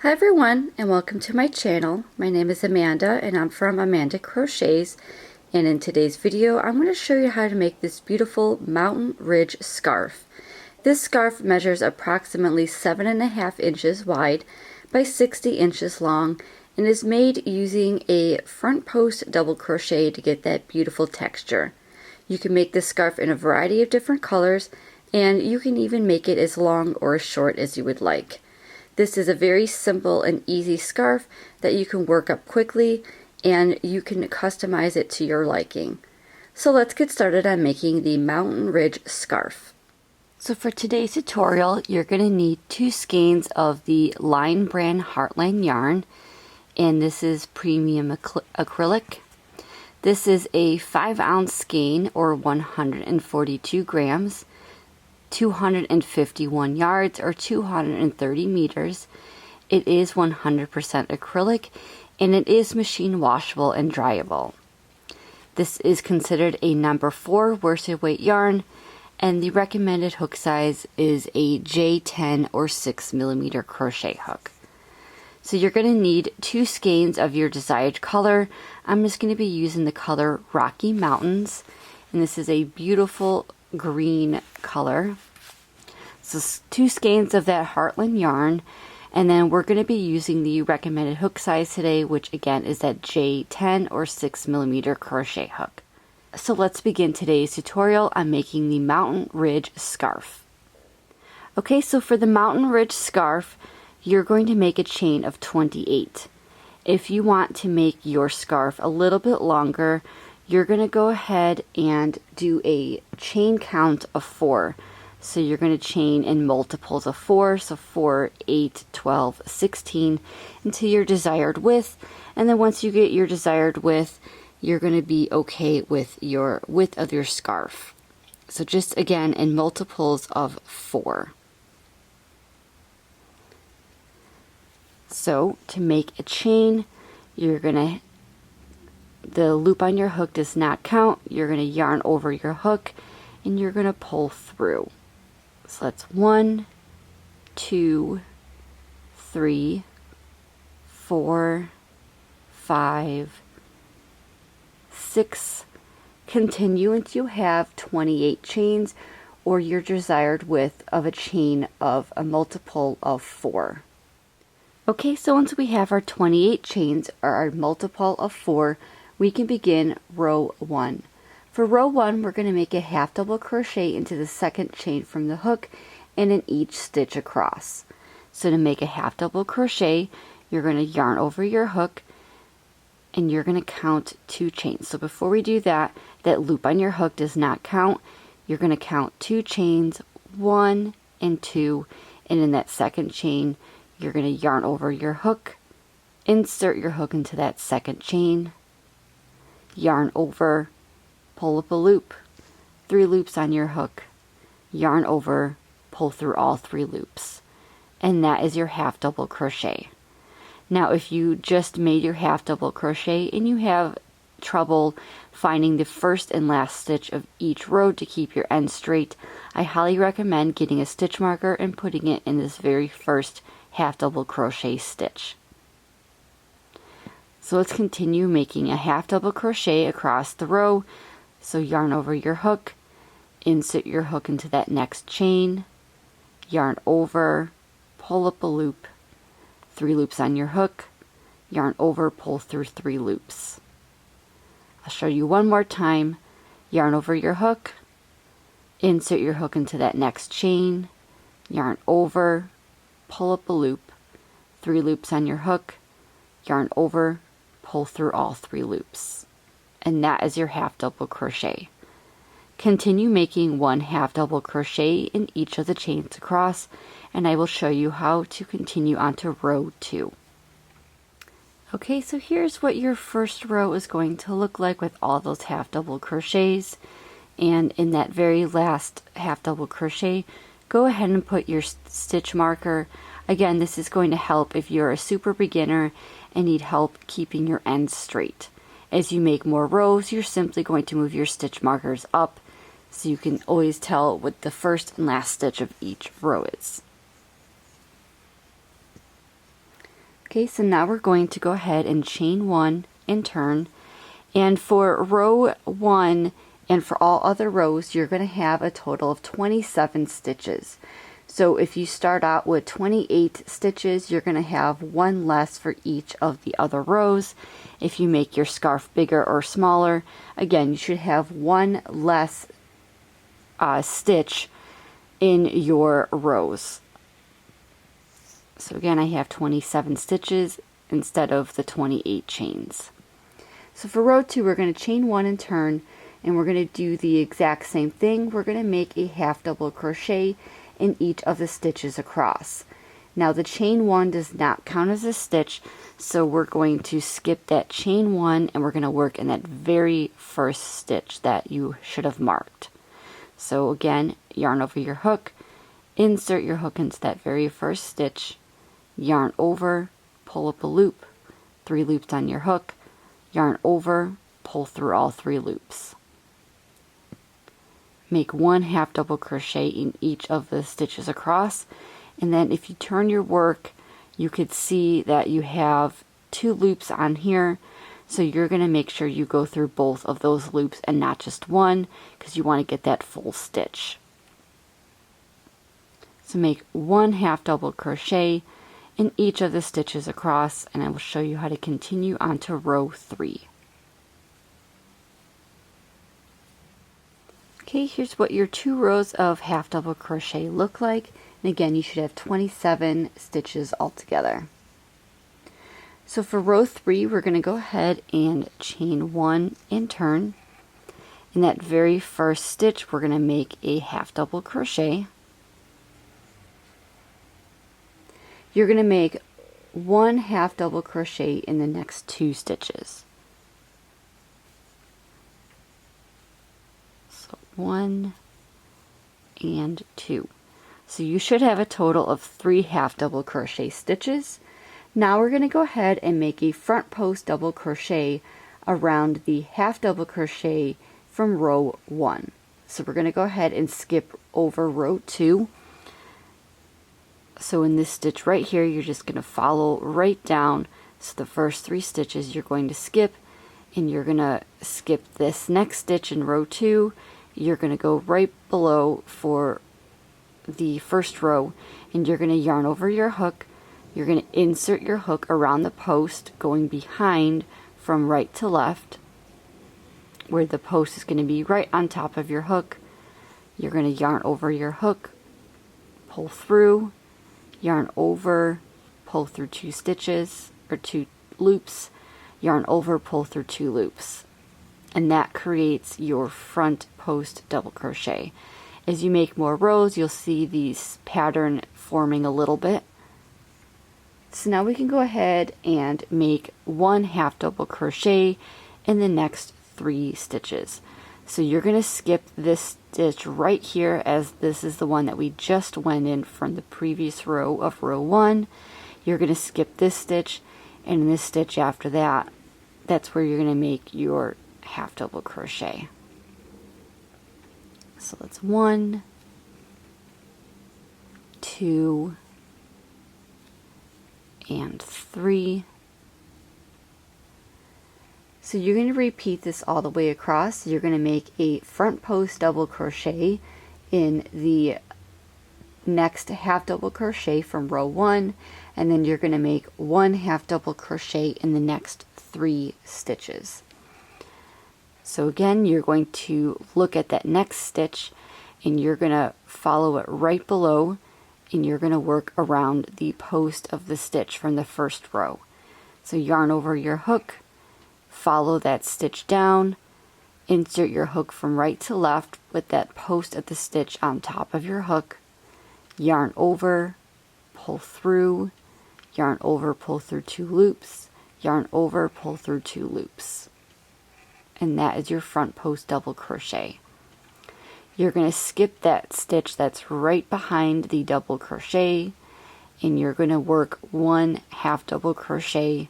Hi everyone, and welcome to my channel. My name is Amanda and I'm from Amanda Crochets, and in today's video I'm going to show you how to make this beautiful mountain ridge scarf. This scarf measures approximately 7.5 inches wide by 60 inches long and is made using a front post double crochet to get that beautiful texture. You can make this scarf in a variety of different colors, and you can even make it as long or as short as you would like. This is a very simple and easy scarf that you can work up quickly, and you can customize it to your liking. So let's get started on making the mountain ridge scarf. So for today's tutorial, you're going to need 2 skeins of the Line brand Heartland yarn, and this is premium acrylic. This is a 5-ounce skein, or 142 grams. 251 yards or 230 meters. It is 100% acrylic, and it is machine washable and dryable. This is considered a number 4 worsted weight yarn, and the recommended hook size is a J10 or 6mm crochet hook. So you're going to need 2 skeins of your desired color. I'm just going to be using the color Rocky Mountains, and this is a beautiful green color. So 2 skeins of that Heartland yarn, and then we're going to be using the recommended hook size today, which again is that J10 or 6mm crochet hook. So let's begin today's tutorial on making the mountain ridge scarf. Okay, so for the mountain ridge scarf, you're going to make a chain of 28. If you want to make your scarf a little bit longer, you're going to go ahead and do a chain count of 4. So you're going to chain in multiples of 4, so 4, 8, 12, 16, into your desired width. And then once you get your desired width, you're going to be okay with your width of your scarf. So just again in multiples of 4. So to make a chain, you're going to, the loop on your hook does not count. You're going to yarn over your hook and you're going to pull through. So that's 1, 2, 3, 4, 5, 6. Continue until you have 28 chains, or your desired width of a chain of a multiple of 4. Okay, so once we have our 28 chains, or our multiple of 4, we can begin row 1. For row 1, we're going to make a half double crochet into the second chain from the hook and in each stitch across. So to make a half double crochet, you're going to yarn over your hook and you're going to count 2 chains. So before we do that, that loop on your hook does not count. You're going to count 2 chains, 1 and 2, and in that second chain, you're going to yarn over your hook, insert your hook into that second chain, yarn over, pull up a loop, 3 loops on your hook, yarn over, pull through all 3 loops, and that is your half double crochet. Now if you just made your half double crochet and you have trouble finding the first and last stitch of each row to keep your end straight, I highly recommend getting a stitch marker and putting it in this very first half double crochet stitch. So let's continue making a half double crochet across the row. So yarn over your hook, insert your hook into that next chain, yarn over, pull up a loop, 3 loops on your hook, yarn over, pull through 3 loops. I'll show you one more time. Yarn over your hook, insert your hook into that next chain, yarn over, pull up a loop, 3 loops on your hook, yarn over, pull through all 3 loops. And that is your half double crochet. Continue making 1 half double crochet in each of the chains across, and I will show you how to continue onto row 2. Okay, so here's what your first row is going to look like with all those half double crochets, and in that very last half double crochet, go ahead and put your stitch marker. Again, this is going to help if you're a super beginner and need help keeping your ends straight. As you make more rows, you're simply going to move your stitch markers up so you can always tell what the first and last stitch of each row is. Okay, so now we're going to go ahead and chain 1 and turn. And for row 1 and for all other rows, you're going to have a total of 27 stitches. So if you start out with 28 stitches, you're going to have one less for each of the other rows. If you make your scarf bigger or smaller, again, you should have one less stitch in your rows. So again, I have 27 stitches instead of the 28 chains. So for row 2, we're going to chain 1 and turn, and we're going to do the exact same thing. We're going to make a half double crochet in each of the stitches across. Now the chain 1 does not count as a stitch, so we're going to skip that chain 1 and we're going to work in that very first stitch that you should have marked. So again, yarn over your hook, insert your hook into that very first stitch, yarn over, pull up a loop, 3 loops on your hook, yarn over, pull through all 3 loops. Make 1 half double crochet in each of the stitches across, and then if you turn your work, you could see that you have 2 loops on here, so you're going to make sure you go through both of those loops and not just one, because you want to get that full stitch. So make 1 half double crochet in each of the stitches across, and I will show you how to continue on to row 3. Okay, here's what your 2 rows of half double crochet look like, and again, you should have 27 stitches altogether. So for row 3, we're going to go ahead and chain 1 and turn. In that very first stitch, we're going to make a half double crochet. You're going to make 1 half double crochet in the next 2 stitches. So 1 and 2. So you should have a total of 3 half double crochet stitches. Now we're going to go ahead and make a front post double crochet around the half double crochet from row 1. So we're going to go ahead and skip over row 2. So in this stitch right here, you're just going to follow right down. So the first 3 stitches you're going to skip, and you're going to skip this next stitch in row 2. You're going to go right below for the first row, and you're going to yarn over your hook. You're going to insert your hook around the post, going behind from right to left, where the post is going to be right on top of your hook. You're going to yarn over your hook, pull through, yarn over, pull through 2 stitches or 2 loops, yarn over, pull through 2 loops, and that creates your front post double crochet. As you make more rows, you'll see these pattern forming a little bit. So now we can go ahead and make 1 half double crochet in the next 3 stitches. So you're going to skip this stitch right here, as this is the one that we just went in from the previous row of row 1. You're going to skip this stitch, and in this stitch after that, that's where you're going to make your half double crochet. So that's 1, 2, and 3. So you're going to repeat this all the way across. You're going to make a front post double crochet in the next half double crochet from row 1, and then you're going to make 1 half double crochet in the next 3 stitches. So again, you're going to look at that next stitch, and you're going to follow it right below, and you're going to work around the post of the stitch from the first row. So yarn over your hook, follow that stitch down, insert your hook from right to left with that post of the stitch on top of your hook, yarn over, pull through, yarn over, pull through 2 loops, yarn over, pull through 2 loops. And that is your front post double crochet. You're going to skip that stitch that's right behind the double crochet, and you're going to work 1 half double crochet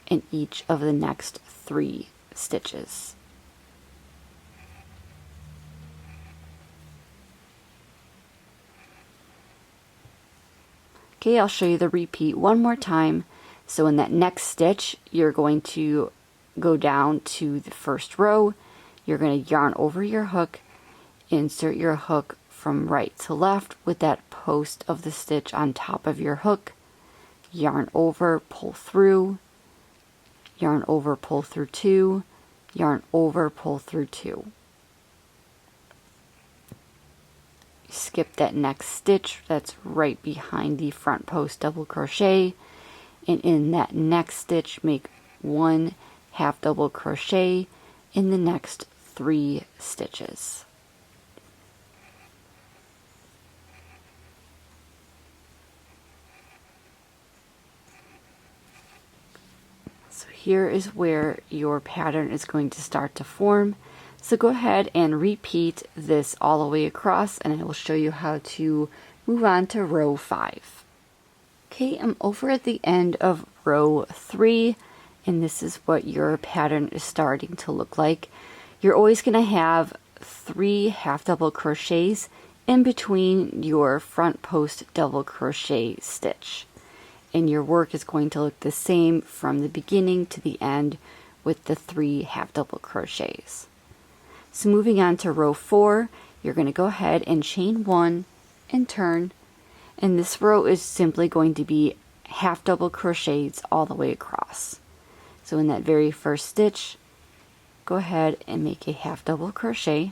in each of the next 3 stitches. Okay, I'll show you the repeat one more time. So in that next stitch, you're going to go down to the first row. You're going to yarn over your hook, insert your hook from right to left with that post of the stitch on top of your hook, yarn over, pull through, yarn over, pull through 2, yarn over, pull through 2. Skip that next stitch that's right behind the front post double crochet, and in that next stitch make 1 half double crochet in the next 3 stitches. So here is where your pattern is going to start to form. So go ahead and repeat this all the way across, and I will show you how to move on to row 5. Okay, I'm over at the end of row 3, and this is what your pattern is starting to look like. You're always going to have 3 half double crochets in between your front post double crochet stitch. And your work is going to look the same from the beginning to the end with the 3 half double crochets. So moving on to row 4, you're going to go ahead and chain 1 and turn. And this row is simply going to be half double crochets all the way across. So in that very first stitch, go ahead and make a half double crochet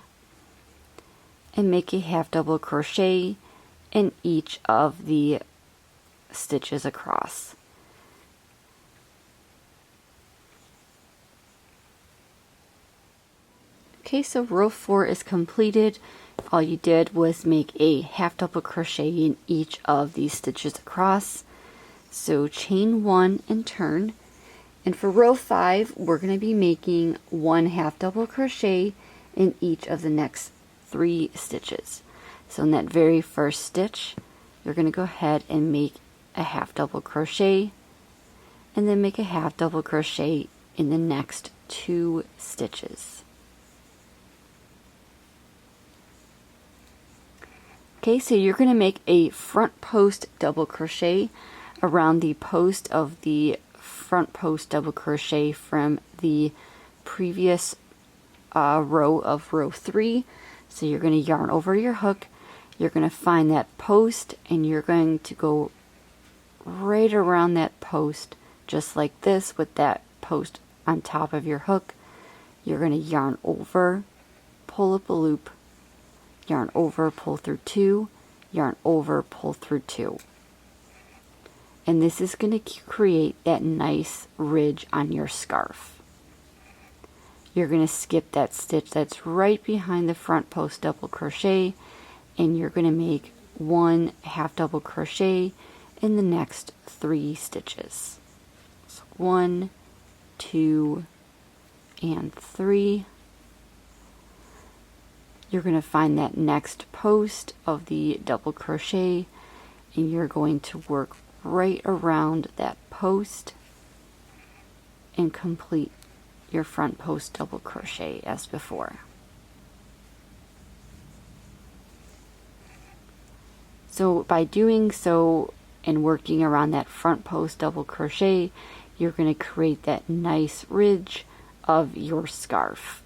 and make a half double crochet in each of the stitches across. Okay, so row 4 is completed. All you did was make a half double crochet in each of these stitches across. So chain 1 and turn. And for row 5, we're going to be making 1 half double crochet in each of the next 3 stitches. So in that very first stitch, you're going to go ahead and make a half double crochet, and then make a half double crochet in the next 2 stitches. Okay, so you're going to make a front post double crochet around the post of the front post double crochet from the previous row of row 3. So you're going to yarn over your hook, you're going to find that post, and you're going to go right around that post just like this with that post on top of your hook. You're going to yarn over, pull up a loop, yarn over, pull through 2, yarn over, pull through 2. And this is going to create that nice ridge on your scarf. You're going to skip that stitch that's right behind the front post double crochet, and you're going to make 1 half double crochet in the next 3 stitches. So 1, 2, and 3. You're going to find that next post of the double crochet, and you're going to work right around that post and complete your front post double crochet as before. So by doing so and working around that front post double crochet, you're going to create that nice ridge of your scarf.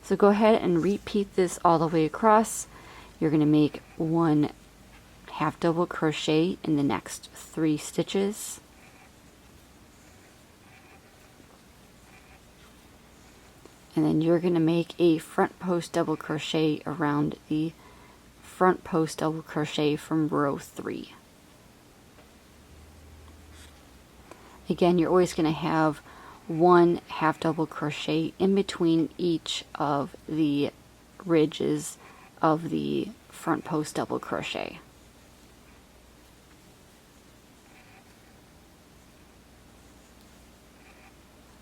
So go ahead and repeat this all the way across. You're going to make 1 half double crochet in the next 3 stitches. And then you're going to make a front post double crochet around the front post double crochet from row 3. Again, you're always going to have 1 half double crochet in between each of the ridges of the front post double crochet.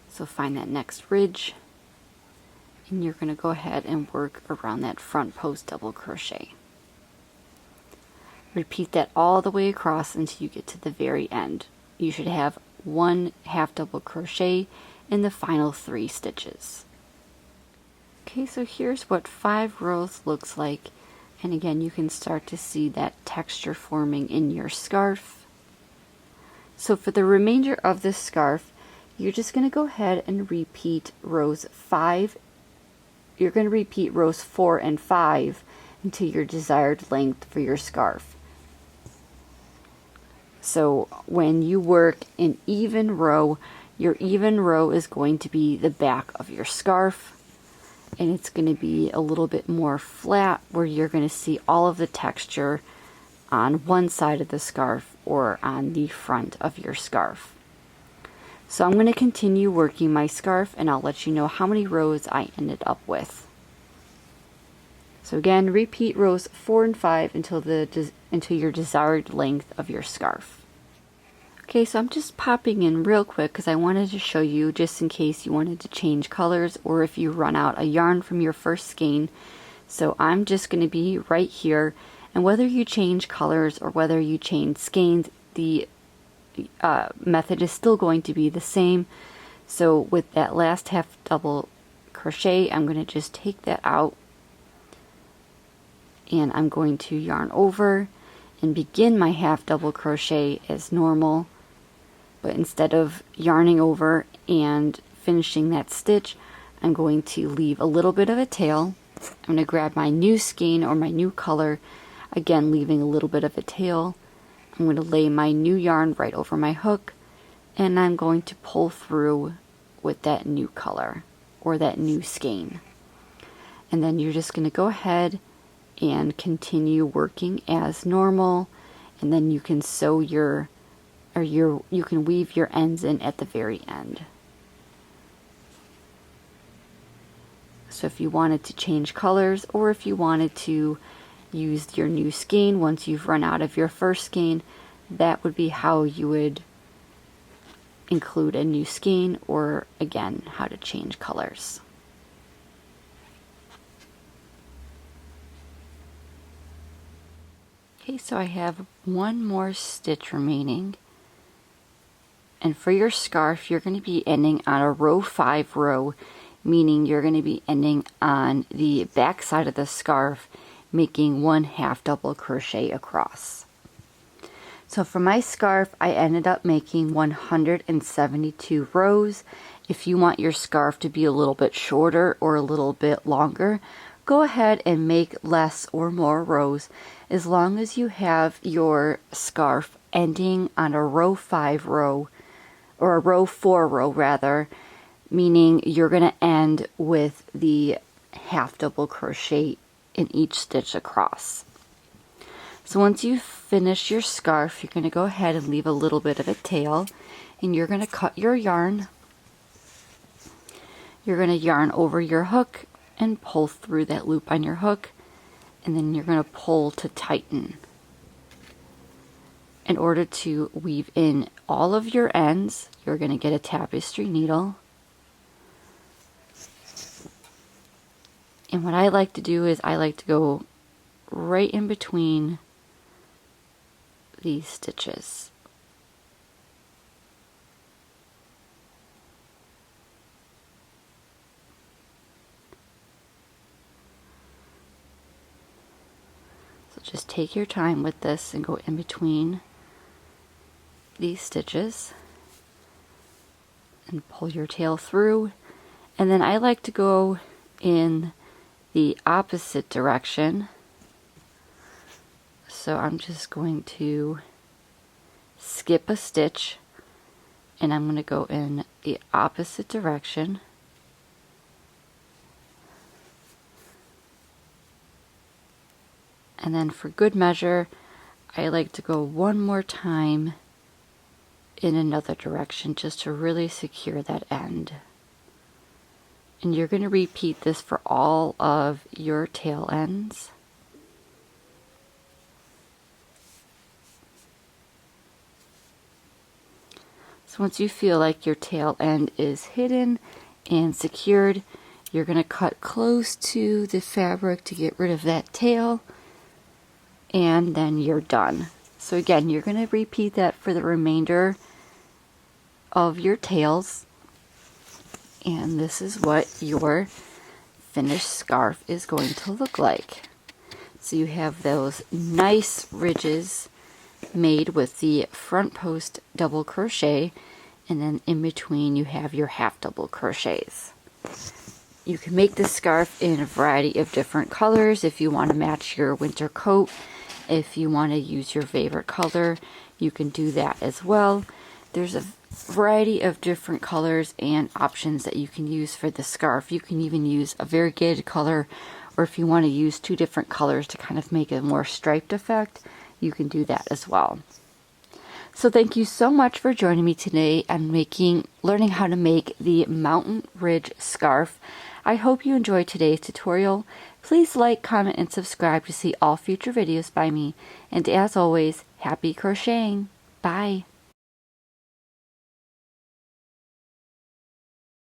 So find that next ridge, and you're going to go ahead and work around that front post double crochet. Repeat that all the way across until you get to the very end. You should have 1 half double crochet in the final 3 stitches. Okay, so here's what 5 rows looks like. And again, you can start to see that texture forming in your scarf. So for the remainder of this scarf, you're just going to go ahead and repeat rows 5. You're going to repeat rows 4 and 5 until your desired length for your scarf. So when you work an even row, your even row is going to be the back of your scarf, and it's going to be a little bit more flat where you're going to see all of the texture on one side of the scarf or on the front of your scarf. So I'm going to continue working my scarf, and I'll let you know how many rows I ended up with. So again, repeat rows 4 and 5 until your desired length of your scarf. Okay, so I'm just popping in real quick because I wanted to show you, just in case you wanted to change colors or if you run out of yarn from your first skein. So I'm just going to be right here, and whether you change colors or whether you change skeins, the method is still going to be the same. So with that last half double crochet, I'm going to just take that out, and I'm going to yarn over and begin my half double crochet as normal. But instead of yarning over and finishing that stitch, I'm going to leave a little bit of a tail. I'm going to grab my new skein or my new color, again leaving a little bit of a tail. I'm going to lay my new yarn right over my hook, and I'm going to pull through with that new color or that new skein. And then you're just going to go ahead and continue working as normal, and then you can sew you can weave your ends in at the very end. So if you wanted to change colors, or if you wanted to use your new skein once you've run out of your first skein, that would be how you would include a new skein, or again, how to change colors. Okay, so I have one more stitch remaining. And for your scarf, you're going to be ending on a row 5 row, meaning you're going to be ending on the back side of the scarf, making 1 half double crochet across. So for my scarf, I ended up making 172 rows. If you want your scarf to be a little bit shorter or a little bit longer, go ahead and make less or more rows, as long as you have your scarf ending on a row 5 row, or a row 4 row rather, meaning you're going to end with the half double crochet in each stitch across. So once you finish your scarf, you're going to go ahead and leave a little bit of a tail, and you're going to cut your yarn. You're going to yarn over your hook and pull through that loop on your hook, and then you're going to pull to tighten. In order to weave in all of your ends, you're going to get a tapestry needle. And what I like to do is I like to go right in between these stitches. So just take your time with this and go in between these stitches and pull your tail through. And then I like to go in the opposite direction. So I'm just going to skip a stitch, and I'm going to go in the opposite direction. And then for good measure, I like to go one more time in another direction just to really secure that end. And you're going to repeat this for all of your tail ends. So once you feel like your tail end is hidden and secured, you're going to cut close to the fabric to get rid of that tail, and then you're done. So again, you're going to repeat that for the remainder of your tails, and this is what your finished scarf is going to look like. So you have those nice ridges made with the front post double crochet, and then in between you have your half double crochets. You can make this scarf in a variety of different colors if you want to match your winter coat. If you want to use your favorite color, you can do that as well. There's a variety of different colors and options that you can use for the scarf. You can even use a variegated color, or if you want to use 2 different colors to kind of make a more striped effect, you can do that as well. So thank you so much for joining me today and learning how to make the Mountain Ridge scarf. I hope you enjoyed today's tutorial. Please like, comment, and subscribe to see all future videos by me. And as always, happy crocheting. Bye.